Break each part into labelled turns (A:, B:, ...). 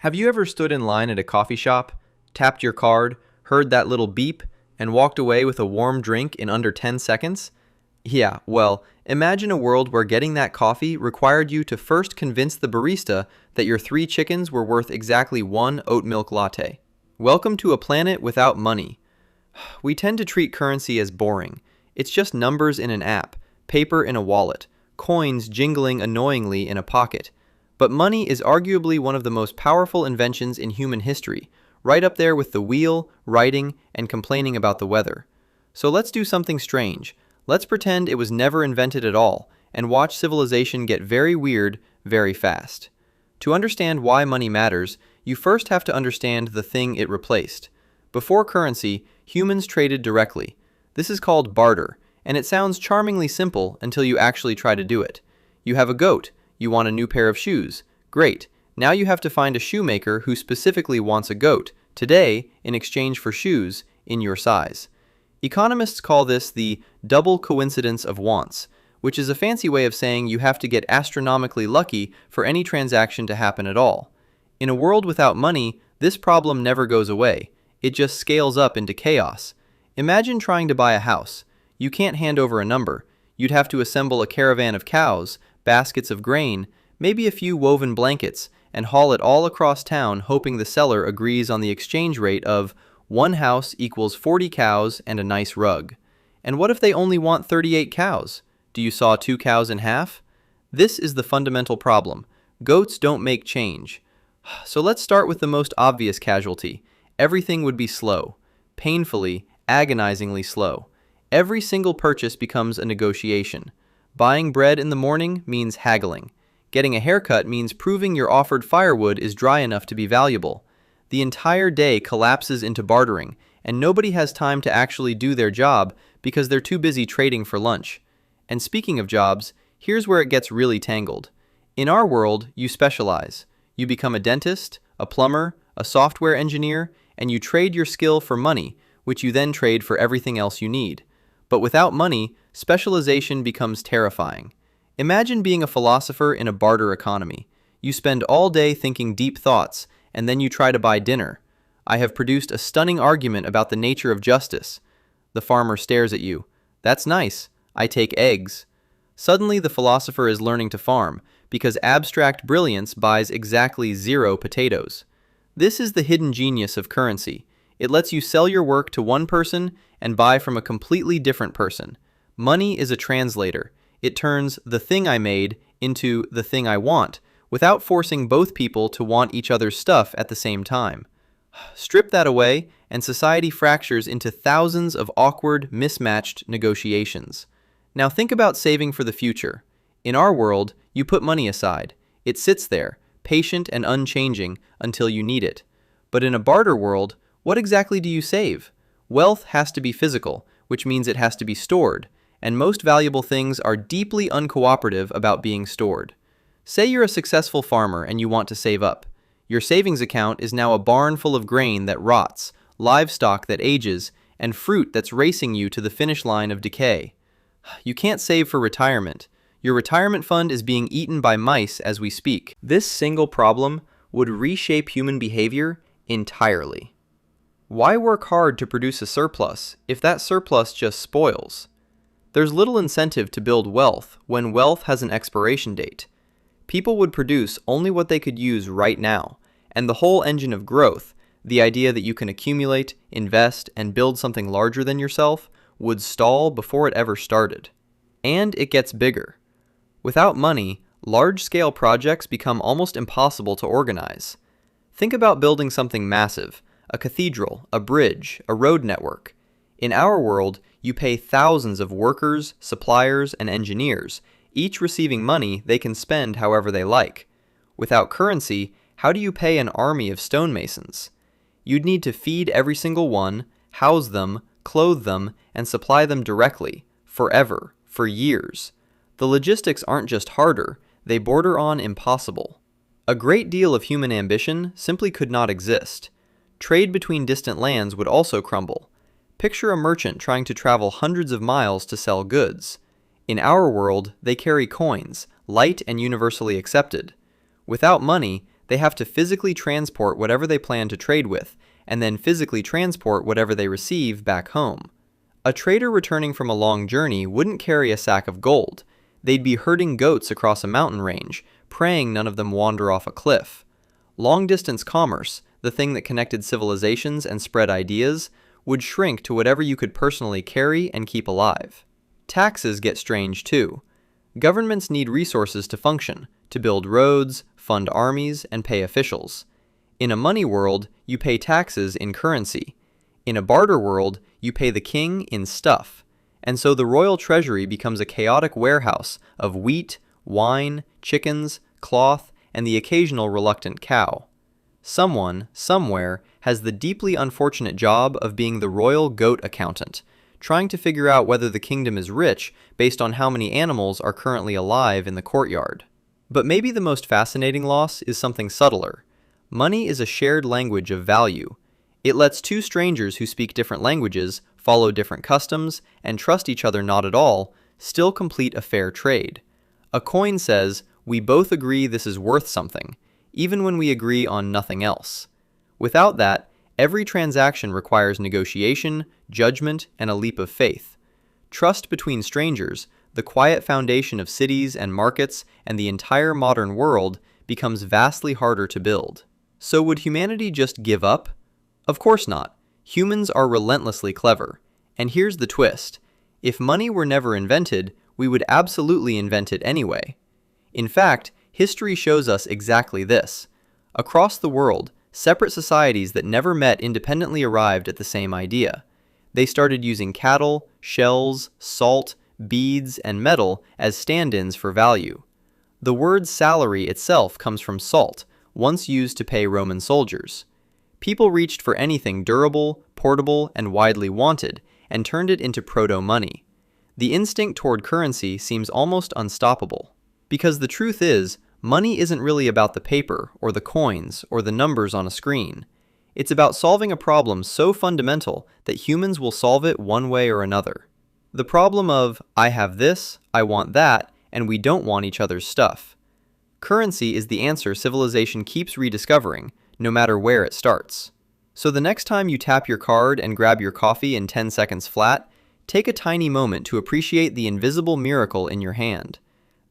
A: Have you ever stood in line at a coffee shop, tapped your card, heard that little beep, and walked away with a warm drink in under 10 seconds? Yeah, well, imagine a world where getting that coffee required you to first convince the barista that your 3 chickens were worth exactly one oat milk latte. Welcome to a planet without money. We tend to treat currency as boring. It's just numbers in an app, paper in a wallet, coins jingling annoyingly in a pocket. But money is arguably one of the most powerful inventions in human history, right up there with the wheel, writing, and complaining about the weather. So let's do something strange. Let's pretend it was never invented at all, and watch civilization get very weird very fast. To understand why money matters, you first have to understand the thing it replaced. Before currency, humans traded directly. This is called barter, and it sounds charmingly simple until you actually try to do it. You have a goat. You want a new pair of shoes. Great. Now you have to find a shoemaker who specifically wants a goat, today, in exchange for shoes, in your size. Economists call this the double coincidence of wants, which is a fancy way of saying you have to get astronomically lucky for any transaction to happen at all. In a world without money, this problem never goes away. It just scales up into chaos. Imagine trying to buy a house. You can't hand over a number. You'd have to assemble a caravan of cows, baskets of grain, maybe a few woven blankets, and haul it all across town hoping the seller agrees on the exchange rate of one house equals 40 cows and a nice rug. And what if they only want 38 cows? Do you saw 2 cows in half? This is the fundamental problem. Goats don't make change. So let's start with the most obvious casualty. Everything would be slow. Painfully, agonizingly slow. Every single purchase becomes a negotiation. Buying bread in the morning means haggling. Getting a haircut means proving your offered firewood is dry enough to be valuable. The entire day collapses into bartering, and nobody has time to actually do their job because they're too busy trading for lunch. And speaking of jobs, here's where it gets really tangled. In our world, you specialize. You become a dentist, a plumber, a software engineer, and you trade your skill for money, which you then trade for everything else you need. But without money, specialization becomes terrifying. Imagine being a philosopher in a barter economy. You spend all day thinking deep thoughts, and then you try to buy dinner. I have produced a stunning argument about the nature of justice. The farmer stares at you. That's nice. I take eggs. Suddenly the philosopher is learning to farm, because abstract brilliance buys exactly 0 potatoes. This is the hidden genius of currency. It lets you sell your work to one person and buy from a completely different person. Money is a translator. It turns the thing I made into the thing I want, without forcing both people to want each other's stuff at the same time. Strip that away, and society fractures into thousands of awkward, mismatched negotiations. Now think about saving for the future. In our world, you put money aside. It sits there, patient and unchanging, until you need it. But in a barter world, what exactly do you save? Wealth has to be physical, which means it has to be stored, and most valuable things are deeply uncooperative about being stored. Say you're a successful farmer and you want to save up. Your savings account is now a barn full of grain that rots, livestock that ages, and fruit that's racing you to the finish line of decay. You can't save for retirement. Your retirement fund is being eaten by mice as we speak. This single problem would reshape human behavior entirely. Why work hard to produce a surplus if that surplus just spoils? There's little incentive to build wealth when wealth has an expiration date. People would produce only what they could use right now, and the whole engine of growth, the idea that you can accumulate, invest, and build something larger than yourself, would stall before it ever started. And it gets bigger. Without money, large-scale projects become almost impossible to organize. Think about building something massive. A cathedral, a bridge, a road network. In our world, you pay thousands of workers, suppliers, and engineers, each receiving money they can spend however they like. Without currency, how do you pay an army of stonemasons? You'd need to feed every single one, house them, clothe them, and supply them directly, forever, for years. The logistics aren't just harder, they border on impossible. A great deal of human ambition simply could not exist. Trade between distant lands would also crumble. Picture a merchant trying to travel hundreds of miles to sell goods. In our world, they carry coins, light and universally accepted. Without money, They have to physically transport whatever they plan to trade with, and then physically transport whatever they receive back home. A trader returning from a long journey wouldn't carry a sack of gold. They'd be herding goats across a mountain range, praying none of them wander off a cliff. Long-distance commerce, the thing that connected civilizations and spread ideas, would shrink to whatever you could personally carry and keep alive. Taxes get strange too. Governments need resources to function, to build roads, fund armies, and pay officials. In a money world, you pay taxes in currency. In a barter world, you pay the king in stuff. And so the royal treasury becomes a chaotic warehouse of wheat, wine, chickens, cloth, and the occasional reluctant cow. Someone, somewhere, has the deeply unfortunate job of being the royal goat accountant, trying to figure out whether the kingdom is rich based on how many animals are currently alive in the courtyard. But maybe the most fascinating loss is something subtler. Money is a shared language of value. It lets two strangers who speak different languages, follow different customs, and trust each other not at all, still complete a fair trade. A coin says, "We both agree this is worth something," even when we agree on nothing else. Without that, every transaction requires negotiation, judgment, and a leap of faith. Trust between strangers, the quiet foundation of cities and markets and the entire modern world, becomes vastly harder to build. So would humanity just give up? Of course not. Humans are relentlessly clever. And here's the twist. If money were never invented, we would absolutely invent it anyway. In fact, history shows us exactly this. Across the world, separate societies that never met independently arrived at the same idea. They started using cattle, shells, salt, beads, and metal as stand-ins for value. The word salary itself comes from salt, once used to pay Roman soldiers. People reached for anything durable, portable, and widely wanted, and turned it into proto-money. The instinct toward currency seems almost unstoppable. Because the truth is, money isn't really about the paper, or the coins, or the numbers on a screen. It's about solving a problem so fundamental that humans will solve it one way or another. The problem of, I have this, I want that, and we don't want each other's stuff. Currency is the answer civilization keeps rediscovering, no matter where it starts. So the next time you tap your card and grab your coffee in 10 seconds flat, take a tiny moment to appreciate the invisible miracle in your hand.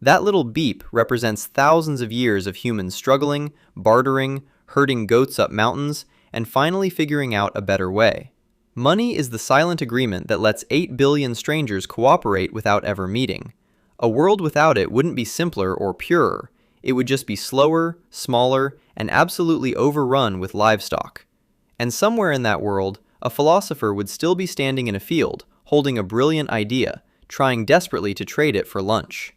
A: That little beep represents thousands of years of humans struggling, bartering, herding goats up mountains, and finally figuring out a better way. Money is the silent agreement that lets 8 billion strangers cooperate without ever meeting. A world without it wouldn't be simpler or purer. It would just be slower, smaller, and absolutely overrun with livestock. And somewhere in that world, a philosopher would still be standing in a field, holding a brilliant idea, trying desperately to trade it for lunch.